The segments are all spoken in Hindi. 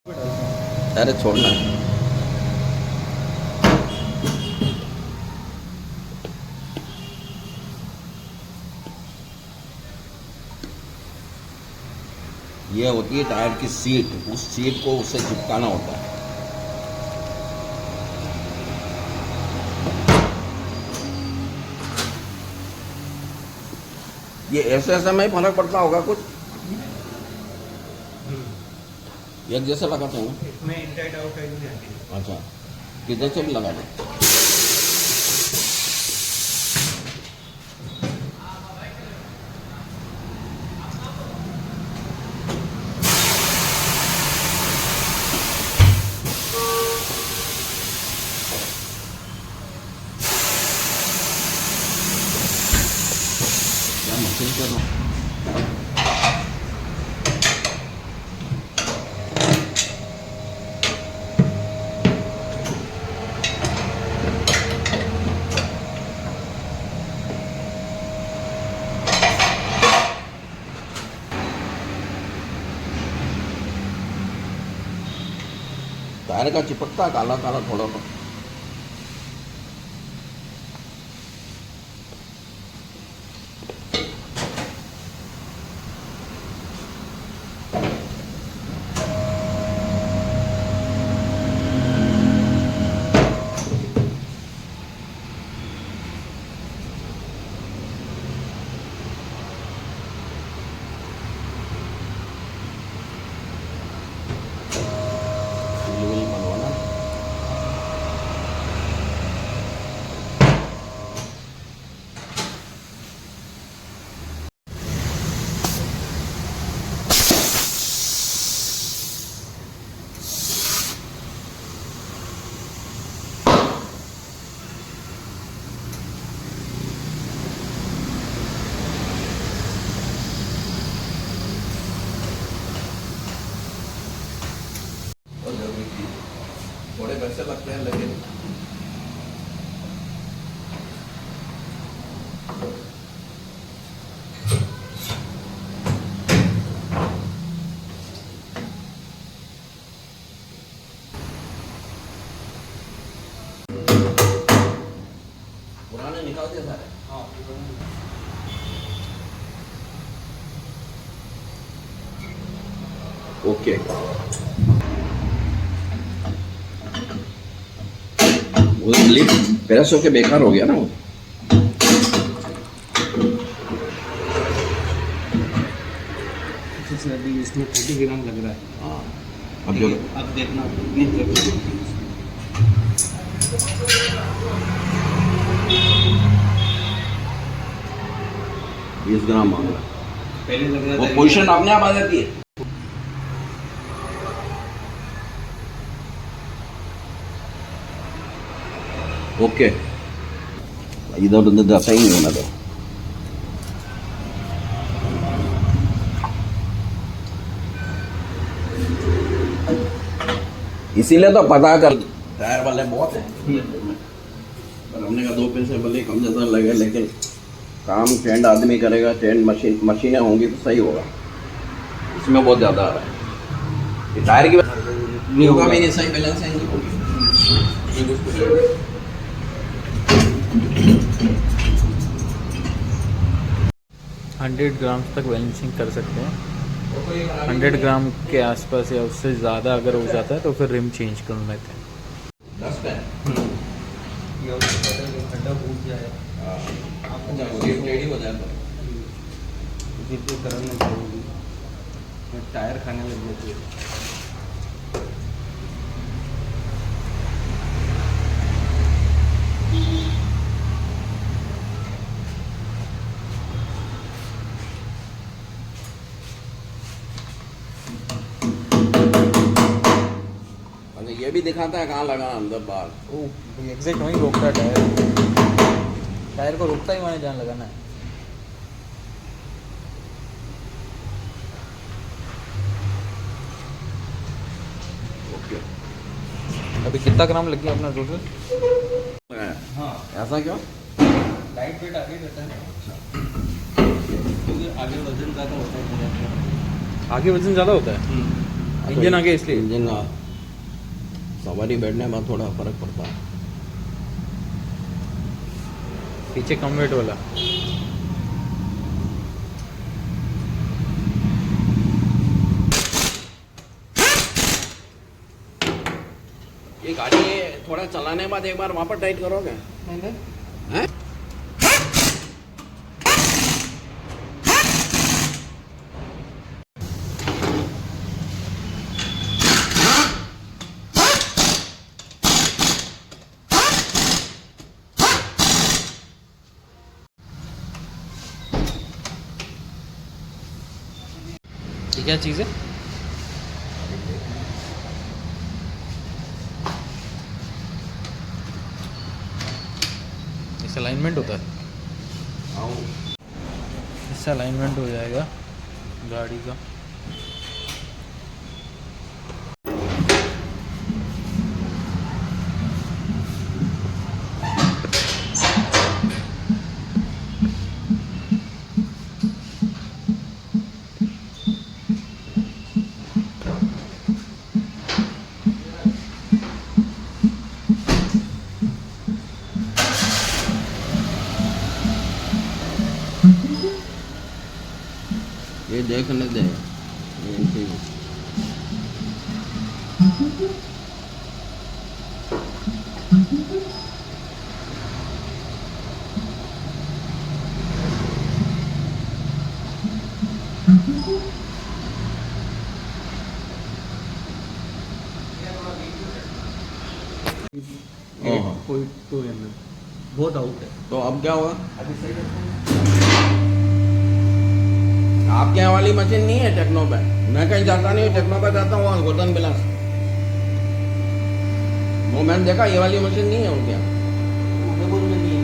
अरे छोड़ना। ये होती है टायर की सीट, उस सीट को उससे चिपकाना होता है। ये ऐसे में ही फर्क पड़ता होगा कुछ, एक जैसे लगाते हैं ना? इसमें इनसाइड आउटसाइड नहीं आती है। अच्छा, किधर से भी लगा दे। क्या मशीन कर रहा हूँ? टायर का चिपकता काला काला थोड़ा सा। सील बनवाना। और जरूरी चीज, थोड़े पैसे लगते हैं लेकिन पुराने निकाल दिए सारे। हाँ, ओके, वो लिफ्ट पैरस होके बेकार हो गया ना वो। अभी इसमें 30 ग्राम लग रहा है। हाँ, अब जो अब देखना कितनी 20 ग्राम मांग रहा है। पहले लग रहा वो था पोजीशन अपने आप आ जाती है। ओके, इधर उधर सही नहीं होना तो। इसीलिए तो पता कर, टायर वाले बहुत हैं, पर हमने कहा 2 पैसे भले कम ज़्यादा लगे लेकिन काम ट्रेंड आदमी करेगा, ट्रेंड मशीनें होंगी तो सही होगा। इसमें बहुत ज़्यादा आ रहा है। ये टायर की नहीं होगा भी नहीं, सही बैलेंस है नहीं होगी। 100 ग्राम तक बैलेंसिंग कर सकते हैं। 100 ग्राम के आसपास या उससे ज़्यादा अगर हो जाता है तो फिर रिम चेंज कर लेते हैं। 10 पे ये खड्डा फूट जाए आपको रेडी हो जाए तो जितने करम नहीं चाहिए, टायर खाने लग जाती है। अच्छा, ये भी दिखाता है कहाँ लगाना, अंदर बाहर। वो एग्जैक्ट वहीं रोकता है टायर। टायर को रोकता ही वहाँ जान लगाना है। ओके, अभी कितना ग्राम लग गया अपना टोटल? हाँ, ऐसा क्यों? लाइट वेट आगे रहता है क्योंकि आगे वजन ज़्यादा होता है। आगे वजन ज़्यादा होता है। इंजन आ गया इसलिए इंजन सवारी बैठने में थोड़ा फर्क पड़ता है। पीछे कम वेट वाला। ये गाड़ी थोड़ा चलाने के बाद एक बार वापस टाइट करोगे? हैं? ये क्या चीज़ है? इससे अलाइनमेंट होता है। इससे अलाइनमेंट हो जाएगा गाड़ी का। ये देखने दे। बहुत आउट है। तो अब क्या होगा? अभी सही है। आपके यहाँ वाली मशीन नहीं है टेक्नो पे? मैं कहीं जाता नहीं, टेक्नो पे जाता हूँ गोल्डन बिलास। वो मैंने देखा, ये वाली मशीन नहीं है उनके यहाँ। उदयपुर में नहीं है।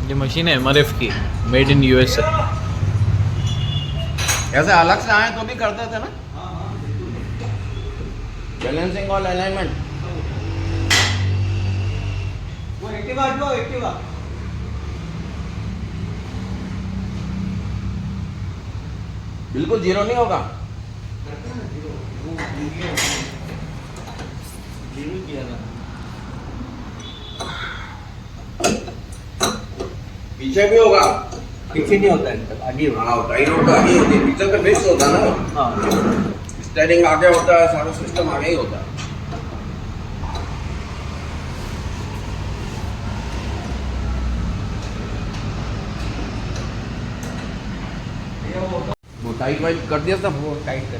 ये मशीन है MRF की, मेड इन USA। ऐसे अलग से आए तो भी करते थे ना, बैलेंसिंग और अलाइनमेंट। वो एक्टिवा हटवाओ, एक्टिवा। बिल्कुल जीरो नहीं होगा। जीरो किया था। पीछे भी होगा। पीछे नहीं होता है, आगे होता है। हाँ, टाइट होता है, आगे होती है। पीछे तो फिक्स होता है ना। हाँ। स्टेयरिंग आगे होता है, सारा सिस्टम आगे ही होता है। वो टाइट वाइट कर दिया था। वो टाइट कर